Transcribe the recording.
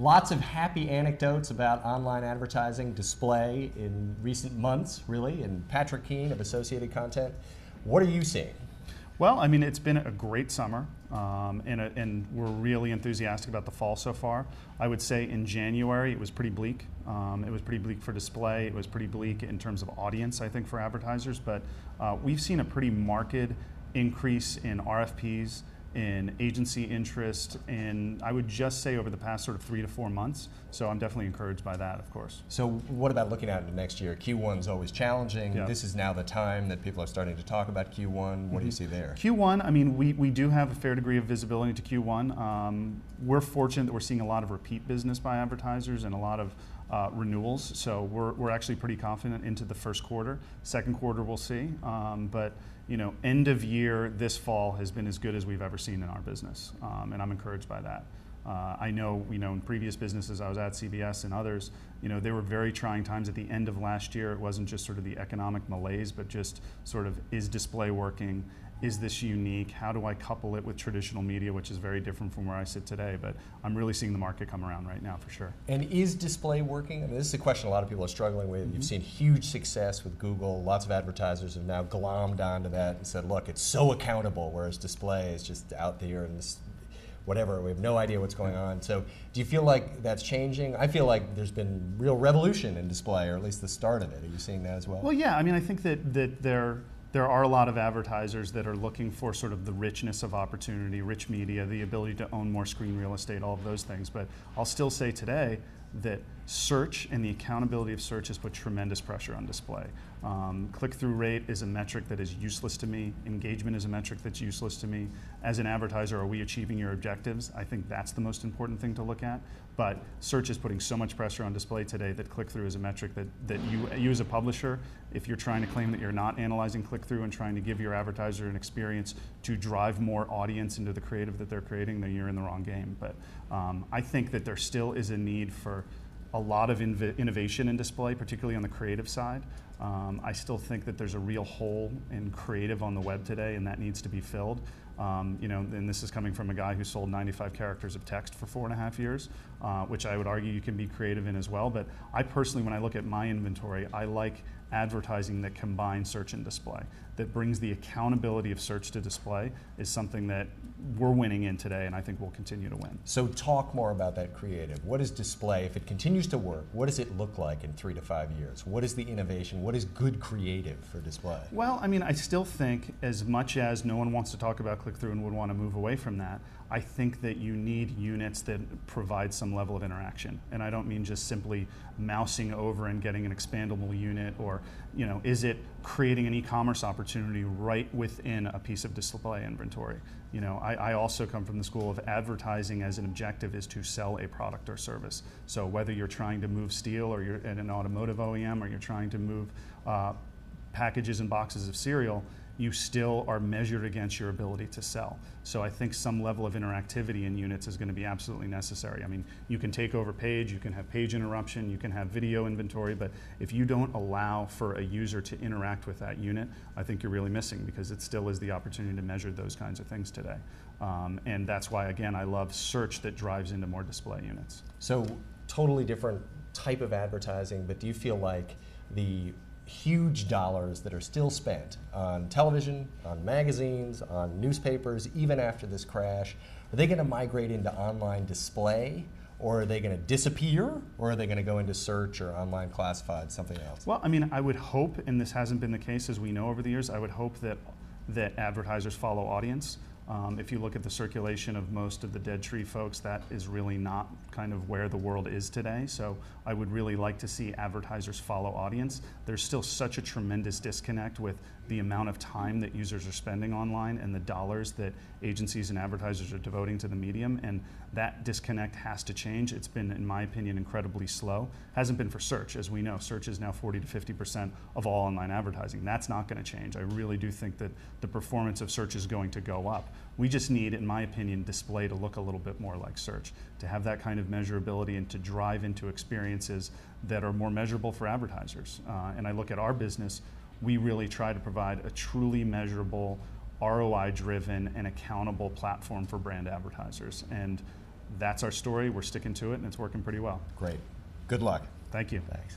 Lots of happy anecdotes about online advertising display in recent months, really, and Patrick Keane of Associated Content. What are you seeing? Well, I mean, it's been a great summer, and we're really enthusiastic about the fall so far. I would say in January it was pretty bleak. It was pretty bleak for display. It was pretty bleak in terms of audience, I think, for advertisers. But we've seen a pretty marked increase in RFPs, in agency interest, and I would just say over the past sort of 3 to 4 months. So I'm definitely encouraged by that, of course. So what about looking out into next year? Q1 is always challenging. Yeah. This is now the time that people are starting to talk about Q1. What do you see there? Q1, I mean, we do have a fair degree of visibility into Q1. We're fortunate that we're seeing a lot of repeat business by advertisers and a lot of renewals. So we're actually pretty confident into the first quarter. Second quarter we'll see. But you know, end of year this fall has been as good as we've ever seen in our business, and I'm encouraged by that. I know, in previous businesses I was at, CBS and others, there were very trying times at the end of last year. It wasn't just sort of the economic malaise, but just sort of, is display working? Is this unique? How do I couple it with traditional media, which is very different from where I sit today? But I'm really seeing the market come around right now, for sure. And is display working? I mean, this is a question a lot of people are struggling with. You've seen huge success with Google. Lots of advertisers have now glommed onto that and said, look, it's so accountable, whereas display is just out there and this, whatever, we have no idea what's going on. So do you feel like that's changing? I feel like there's been real revolution in display, or at least the start of it. Are you seeing that as well? Well, yeah, I mean, I think that there are a lot of advertisers that are looking for sort of the richness of opportunity, rich media, the ability to own more screen real estate, all of those things. But I'll still say today that search and the accountability of search has put tremendous pressure on display. Click-through rate is a metric that is useless to me. Engagement is a metric that's useless to me. As an advertiser, are we achieving your objectives? I think that's the most important thing to look at. But search is putting so much pressure on display today that click-through is a metric that you as a publisher, if you're trying to claim that you're not analyzing click-through and trying to give your advertiser an experience to drive more audience into the creative that they're creating, then you're in the wrong game. But I think that there still is a need for a lot of innovation in display, particularly on the creative side. I still think that there's a real hole in creative on the web today, and that needs to be filled. And this is coming from a guy who sold 95 characters of text for 4.5 years, which I would argue you can be creative in as well. But I personally, when I look at my inventory, I like advertising that combines search and display, that brings the accountability of search to display, is something that we're winning in today, and I think we'll continue to win. So talk more about that creative. What is display? If it continues to work, what does it look like in 3 to 5 years? What is the innovation? What is good creative for display? Well, I mean, I still think, as much as no one wants to talk about click-through and would want to move away from that, I think that you need units that provide some level of interaction. And I don't mean just simply mousing over and getting an expandable unit, or is it creating an e-commerce opportunity right within a piece of display inventory? I also come from the school of advertising as an objective is to sell a product or service. So whether you're trying to move steel, or you're at an automotive OEM, or you're trying to move packages and boxes of cereal, you still are measured against your ability to sell. So I think some level of interactivity in units is going to be absolutely necessary. I mean, you can take over page, you can have page interruption, you can have video inventory, but if you don't allow for a user to interact with that unit, I think you're really missing, because it still is the opportunity to measure those kinds of things today. And that's why, again, I love search that drives into more display units. So totally different type of advertising, but do you feel like the huge dollars that are still spent on television, on magazines, on newspapers, even after this crash, are they going to migrate into online display, or are they going to disappear, or are they going to go into search or online classified, something else? Well, I mean, I would hope, and this hasn't been the case as we know over the years, I would hope that advertisers follow audience. If you look at the circulation of most of the dead tree folks, that is really not kind of where the world is today. So I would really like to see advertisers follow audience. There's still such a tremendous disconnect with the amount of time that users are spending online and the dollars that agencies and advertisers are devoting to the medium, and that disconnect has to change. It's been, in my opinion, incredibly slow. Hasn't been for search. As we know, search is now 40 to 50% of all online advertising. That's not going to change. I really do think that the performance of search is going to go up. We just need, in my opinion, display to look a little bit more like search, to have that kind of measurability and to drive into experiences that are more measurable for advertisers. And I look at our business, we really try to provide a truly measurable, ROI-driven and accountable platform for brand advertisers. And that's our story. We're sticking to it, and it's working pretty well. Great. Good luck. Thank you. Thanks.